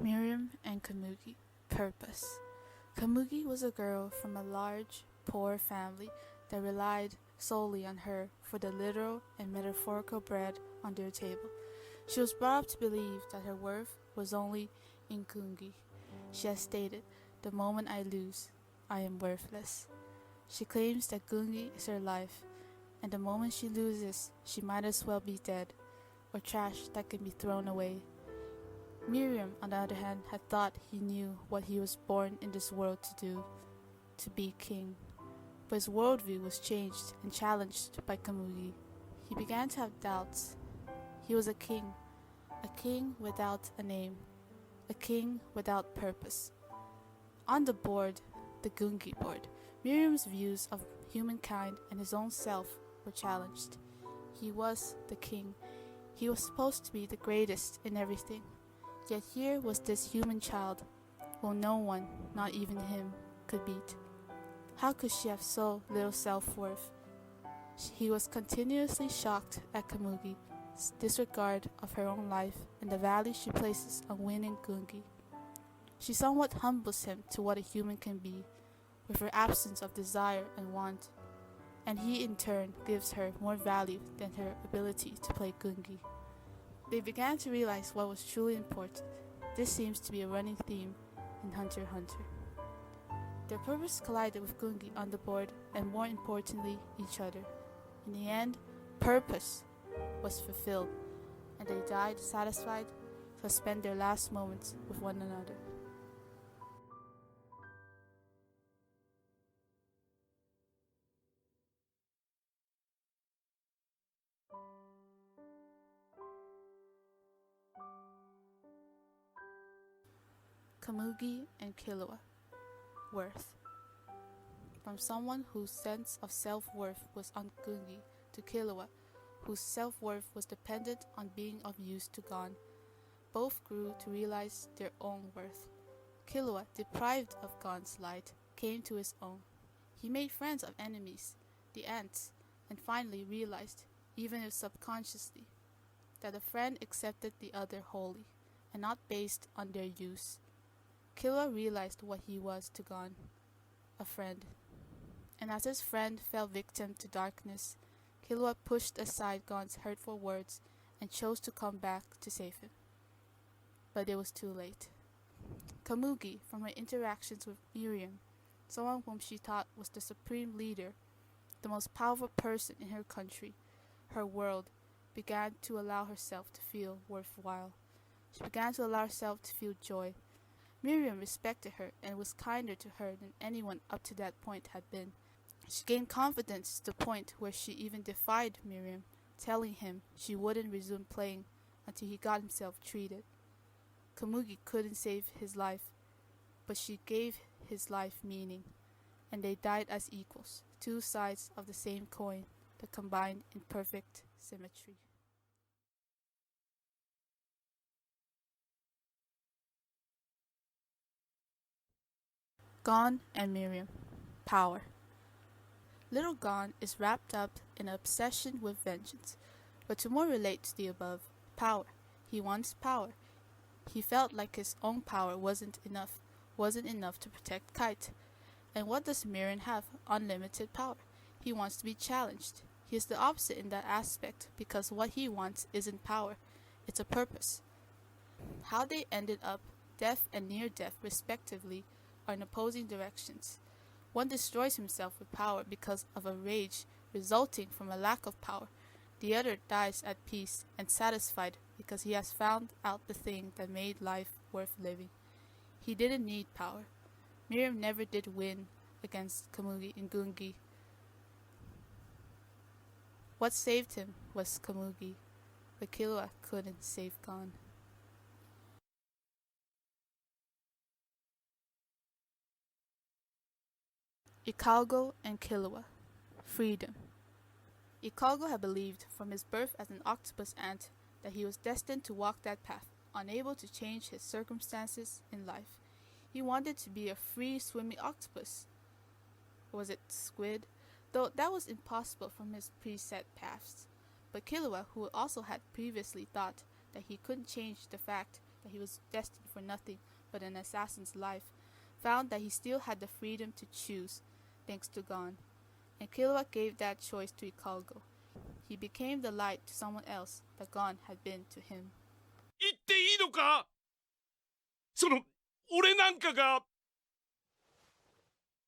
Miriam and Kamugi. Purpose. Kamugi was a girl from a large, poor family that relied solely on her for the literal and metaphorical bread on their table. She was brought up to believe that her worth was only in Gungi. She has stated, "The moment I lose, I am worthless." She claims that Gungi is her life, and the moment she loses, she might as well be dead, or trash that can be thrown away. Miriam, on the other hand, had thought he knew what he was born in this world to do, to be king. But his worldview was changed and challenged by Kamugi. He began to have doubts. He was a king without a name, a king without purpose. On the board, the Gungi board, Miriam's views of humankind and his own self were challenged. He was the king. He was supposed to be the greatest in everything. Yet here was this human child, whom no one, not even him, could beat. How could she have so little self-worth? He was continuously shocked at Kamugi's disregard of her own life and the value she places on winning Gungi. She somewhat humbles him to what a human can be, with her absence of desire and want, and he in turn gives her more value than her ability to play Gungi. They began to realize what was truly important. This seems to be a running theme in Hunter x Hunter. Their purpose collided with Gungi on the board and more importantly, each other. In the end, purpose was fulfilled, and they died satisfied to spend their last moments with one another. Kamugi and Killua. Worth. From someone whose sense of self-worth was on Gungi to Killua, whose self-worth was dependent on being of use to Gon. Both grew to realize their own worth. Killua, deprived of Gon's light, came to his own. He made friends of enemies, the ants, and finally realized, even if subconsciously, that a friend accepted the other wholly, and not based on their use. Killua realized what he was to Gon, a friend. And as his friend fell victim to darkness, Killua pushed aside Gon's hurtful words and chose to come back to save him. But it was too late. Kamugi, from her interactions with Miriam, someone whom she thought was the supreme leader, the most powerful person in her country, her world, began to allow herself to feel worthwhile. She began to allow herself to feel joy. Miriam respected her and was kinder to her than anyone up to that point had been. She gained confidence to the point where she even defied Miriam, telling him she wouldn't resume playing until he got himself treated. Kamugi couldn't save his life, but she gave his life meaning, and they died as equals, two sides of the same coin that combined in perfect symmetry. Gon and Miriam. Power. Little Gon is wrapped up in an obsession with vengeance, but to more relate to the above, power. He wants power. He felt like his own power wasn't enough to protect Kite. And what does Miriam have? Unlimited power. He wants to be challenged. He is the opposite in that aspect because what he wants isn't power, it's a purpose. How they ended up, death and near death respectively, are in opposing directions. One destroys himself with power because of a rage resulting from a lack of power. The other dies at peace and satisfied because he has found out the thing that made life worth living. He didn't need power. Miriam never did win against Kamugi and Gungi. What saved him was Kamugi, but Killua couldn't save Gon. Ikalgo and Killua. Freedom. Ikalgo had believed from his birth as an octopus ant that he was destined to walk that path, unable to change his circumstances in life. He wanted to be a free swimming octopus. Or was it squid? Though that was impossible from his preset paths. But Killua, who also had previously thought that he couldn't change the fact that he was destined for nothing but an assassin's life, found that he still had the freedom to choose, thanks to Gon, and Killua gave that choice to Ikalgo. He became the light to someone else that Gon had been to him. 言っていいのか？俺なんかが。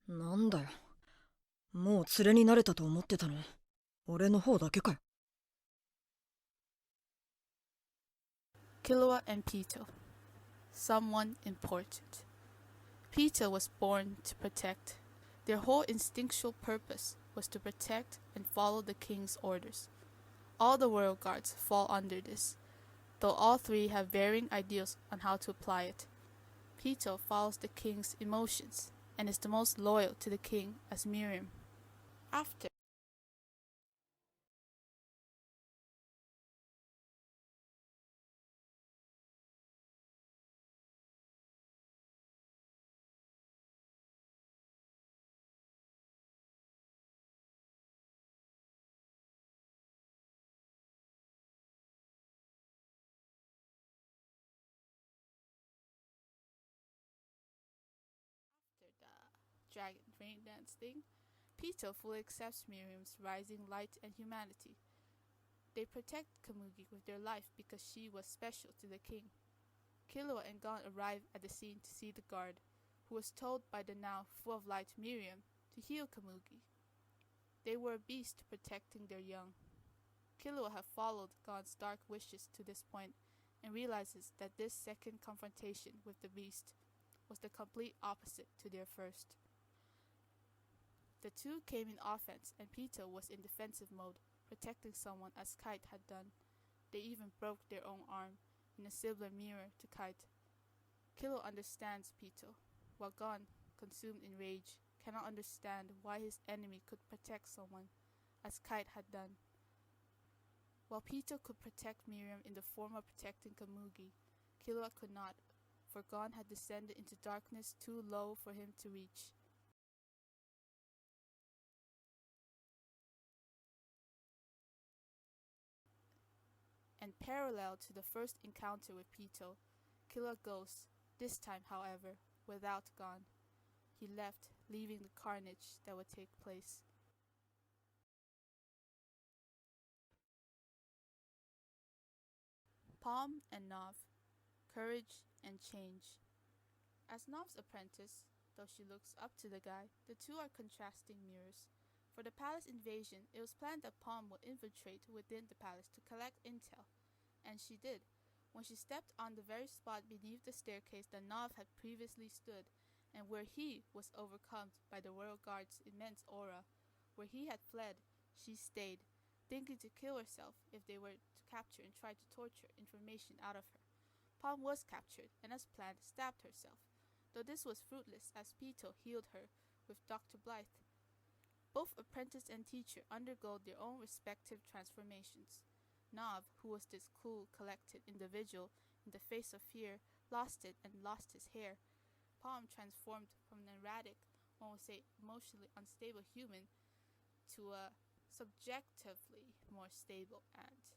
なんだよ。もう連れになれたと思ってたの。俺の方だけかよ。Killua and Pito. Someone important. Pito was born to protect. Their whole instinctual purpose was to protect and follow the king's orders. All the royal guards fall under this, though all three have varying ideals on how to apply it. Pito follows the king's emotions and is the most loyal to the king as Miriam. After the dragon rain dance thing, Pito fully accepts Miriam's rising light and humanity. They protect Komugi with their life because she was special to the king. Killua and Gon arrive at the scene to see the guard, who was told by the now full of light Miriam to heal Komugi. They were a beast protecting their young. Killua had followed Gon's dark wishes to this point and realizes that this second confrontation with the beast was the complete opposite to their first. The two came in offense and Pito was in defensive mode, protecting someone as Kite had done. They even broke their own arm in a similar mirror to Kite. Killua understands Pito, while Gon, consumed in rage, cannot understand why his enemy could protect someone as Kite had done. While Pito could protect Miriam in the form of protecting Komugi, Killua could not, for Gon had descended into darkness too low for him to reach. And parallel to the first encounter with Pito, Killua goes, this time, however, without Gon. He left, leaving the carnage that would take place. Palm and Nov, courage and change. As Nov's apprentice, though she looks up to the guy, the two are contrasting mirrors. For the palace invasion, it was planned that Palm would infiltrate within the palace to collect intel, and she did. When she stepped on the very spot beneath the staircase that Nov had previously stood, and where he was overcome by the royal guard's immense aura, where he had fled, she stayed, thinking to kill herself if they were to capture and try to torture information out of her. Palm was captured, and as planned, stabbed herself, though this was fruitless as Pito healed her with Dr. Blythe. Both apprentice and teacher undergo their own respective transformations. Nov, who was this cool, collected individual in the face of fear, lost it and lost his hair. Palm transformed from an erratic, one would say emotionally unstable human, to a subjectively more stable ant.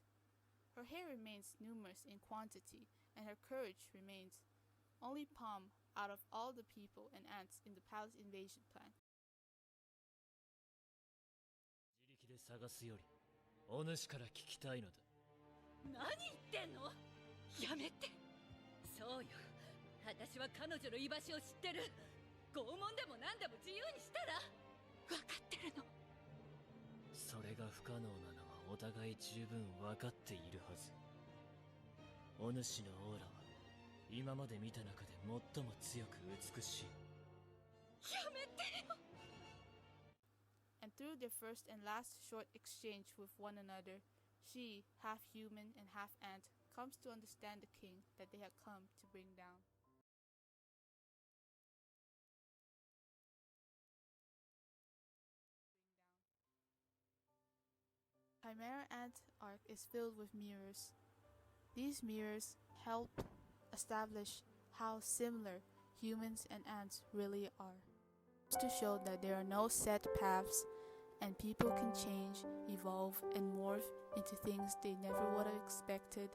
Her hair remains numerous in quantity, and her courage remains. Only Palm, out of all the people and ants in the palace invasion plan, 自力で探すよりお主から聞きたいのだ。何言ってんの？やめて。そうよ、私は彼女の居場所を知ってる。拷問でも何でも自由にしたら。分かってるの。それが不可能なのはお互い十分分かっているはず。お主のオーラは今まで見た中で最も強く美しい。やめてよ。and through their first and last short exchange with one another, she, half human and half ant, comes to understand the king that they had come to bring down. Chimera Ant Arc is filled with mirrors. These mirrors help establish how similar humans and ants really are, to show that there are no set paths and people can change, evolve, and morph into things they never would have expected